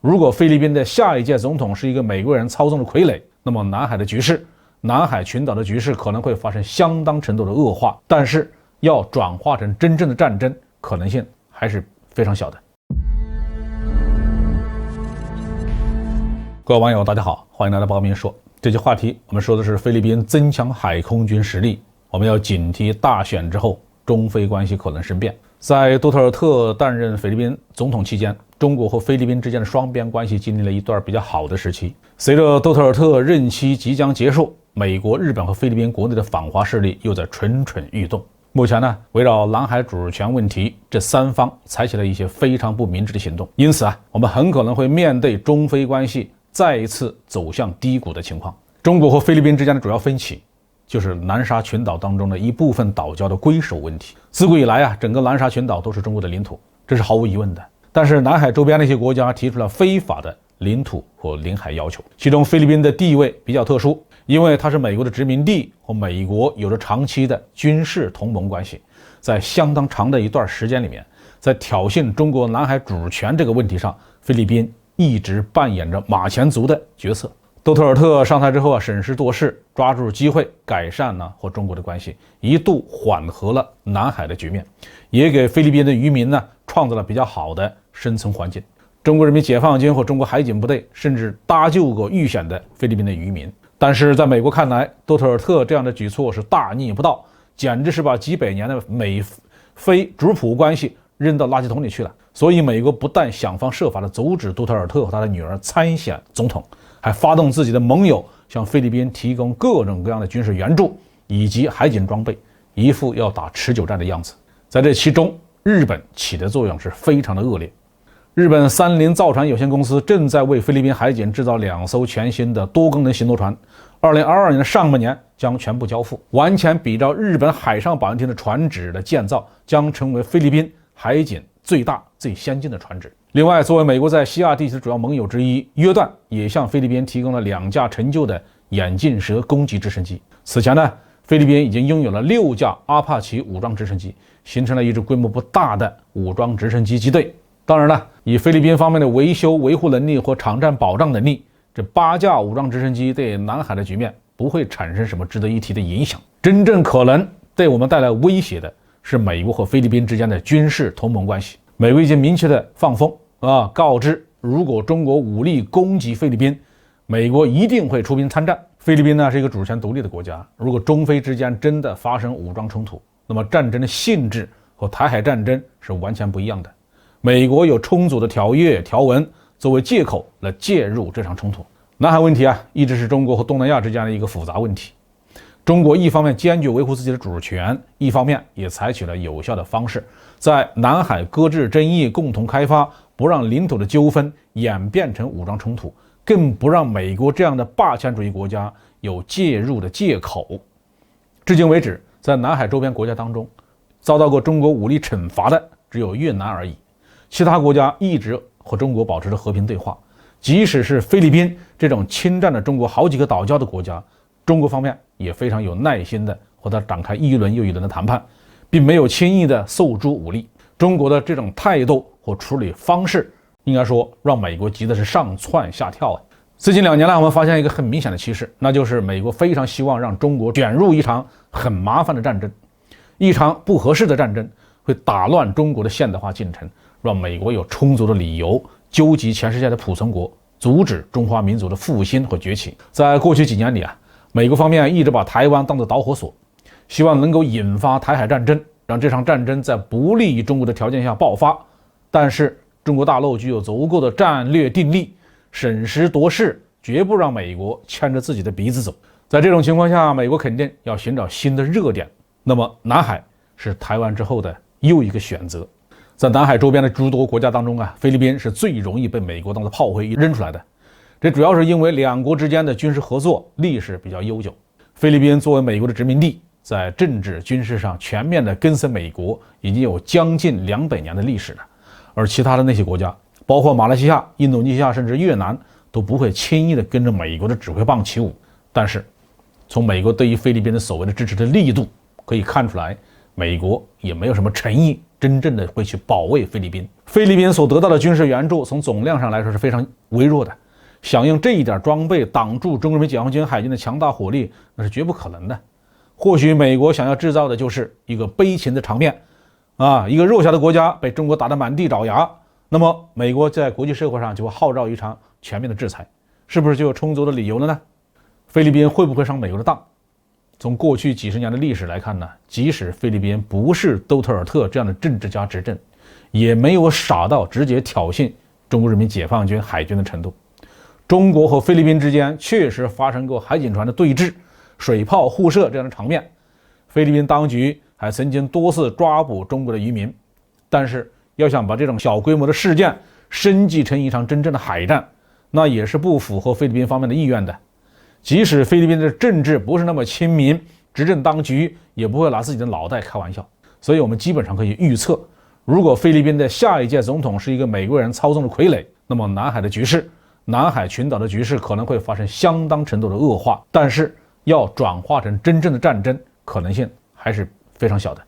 如果菲律宾的下一届总统是一个美国人操纵的傀儡，那么南海的局势，南海群岛的局势可能会发生相当程度的恶化，但是要转化成真正的战争，可能性还是非常小的。各位网友大家好，欢迎来到包明说。这期话题我们说的是菲律宾增强海空军实力，我们要警惕大选之后中菲关系可能生变。在杜特尔特担任菲律宾总统期间，中国和菲律宾之间的双边关系经历了一段比较好的时期。随着杜特尔特任期即将结束，美国、日本和菲律宾国内的反华势力又在蠢蠢欲动。目前呢，围绕南海主权问题，这三方采取了一些非常不明智的行动。因此我们很可能会面对中菲关系再一次走向低谷的情况。中国和菲律宾之间的主要分歧就是南沙群岛当中的一部分岛礁的归属问题。自古以来整个南沙群岛都是中国的领土，这是毫无疑问的。但是南海周边那些国家提出了非法的领土和领海要求，其中菲律宾的地位比较特殊，因为它是美国的殖民地，和美国有着长期的军事同盟关系。在相当长的一段时间里面，在挑衅中国南海主权这个问题上，菲律宾一直扮演着马前卒的角色。杜特尔特上台之后审时度势，抓住机会改善和中国的关系，一度缓和了南海的局面，也给菲律宾的渔民创造了比较好的生存环境。中国人民解放军和中国海警部队甚至搭救过遇险的菲律宾的渔民。但是在美国看来，杜特尔特这样的举措是大逆不道，简直是把几百年的美菲主仆关系扔到垃圾桶里去了。所以美国不但想方设法地阻止杜特尔特和他的女儿参选总统，还发动自己的盟友向菲律宾提供各种各样的军事援助以及海警装备，一副要打持久战的样子。在这其中，日本起的作用是非常的恶劣。日本三菱造船有限公司正在为菲律宾海警制造2艘全新的多功能巡逻船，2022年的上半年将全部交付，完全比照日本海上保安厅的船只的建造，将成为菲律宾海警最大最先进的船只。另外，作为美国在西亚地区的主要盟友之一，约旦也向菲律宾提供了2架陈旧的眼镜蛇攻击直升机。此前菲律宾已经拥有了6架阿帕奇武装直升机，形成了一支规模不大的武装直升机机队。当然了，以菲律宾方面的维修维护能力或场战保障能力，这8架武装直升机对南海的局面不会产生什么值得一提的影响。真正可能对我们带来威胁的是美国和菲律宾之间的军事同盟关系。美国已经明确的放风告知如果中国武力攻击菲律宾，美国一定会出兵参战。菲律宾是一个主权独立的国家，如果中菲之间真的发生武装冲突，那么战争的性质和台海战争是完全不一样的。美国有充足的条约条文作为借口来介入这场冲突。南海问题一直是中国和东南亚之间的一个复杂问题。中国一方面坚决维护自己的主权，一方面也采取了有效的方式，在南海搁置争议，共同开发，不让领土的纠纷演变成武装冲突，更不让美国这样的霸权主义国家有介入的借口。至今为止，在南海周边国家当中，遭到过中国武力惩罚的只有越南而已。其他国家一直和中国保持着和平对话，即使是菲律宾这种侵占了中国好几个岛礁的国家，中国方面也非常有耐心的和他展开一轮又一轮的谈判，并没有轻易的诉诸武力。中国的这种态度和处理方式，应该说让美国急的是上蹿下跳最近2年来，我们发现一个很明显的趋势，那就是美国非常希望让中国卷入一场很麻烦的战争，一场不合适的战争会打乱中国的现代化进程，让美国有充足的理由纠集全世界的仆从国，阻止中华民族的复兴和崛起。在过去几年里美国方面一直把台湾当作导火索，希望能够引发台海战争，让这场战争在不利于中国的条件下爆发。但是中国大陆具有足够的战略定力，审时度势，绝不让美国牵着自己的鼻子走。在这种情况下，美国肯定要寻找新的热点，那么南海是台湾之后的又一个选择。在南海周边的诸多国家当中菲律宾是最容易被美国当作炮灰扔出来的。这主要是因为两国之间的军事合作历史比较悠久。菲律宾作为美国的殖民地，在政治军事上全面的跟随美国已经有将近200年的历史了。而其他的那些国家，包括马来西亚、印度尼西亚甚至越南，都不会轻易的跟着美国的指挥棒起舞。但是从美国对于菲律宾的所谓的支持的力度可以看出来，美国也没有什么诚意真正的会去保卫菲律宾。菲律宾所得到的军事援助，从总量上来说是非常微弱的，想用这一点装备挡住中国人民解放军海军的强大火力，那是绝不可能的。或许美国想要制造的就是一个悲情的场面一个弱小的国家被中国打得满地找牙，那么美国在国际社会上就会号召一场全面的制裁，是不是就有充足的理由了呢？菲律宾会不会上美国的当？从过去几十年的历史来看呢，即使菲律宾不是杜特尔特这样的政治家执政，也没有傻到直接挑衅中国人民解放军海军的程度。中国和菲律宾之间确实发生过海警船的对峙、水炮互射这样的场面，菲律宾当局还曾经多次抓捕中国的渔民。但是要想把这种小规模的事件升级成一场真正的海战，那也是不符合菲律宾方面的意愿的。即使菲律宾的政治不是那么亲民，执政当局也不会拿自己的脑袋开玩笑。所以我们基本上可以预测，如果菲律宾的下一届总统是一个美国人操纵的傀儡，那么南海的局势，南海群岛的局势可能会发生相当程度的恶化，但是要转化成真正的战争，可能性还是非常小的。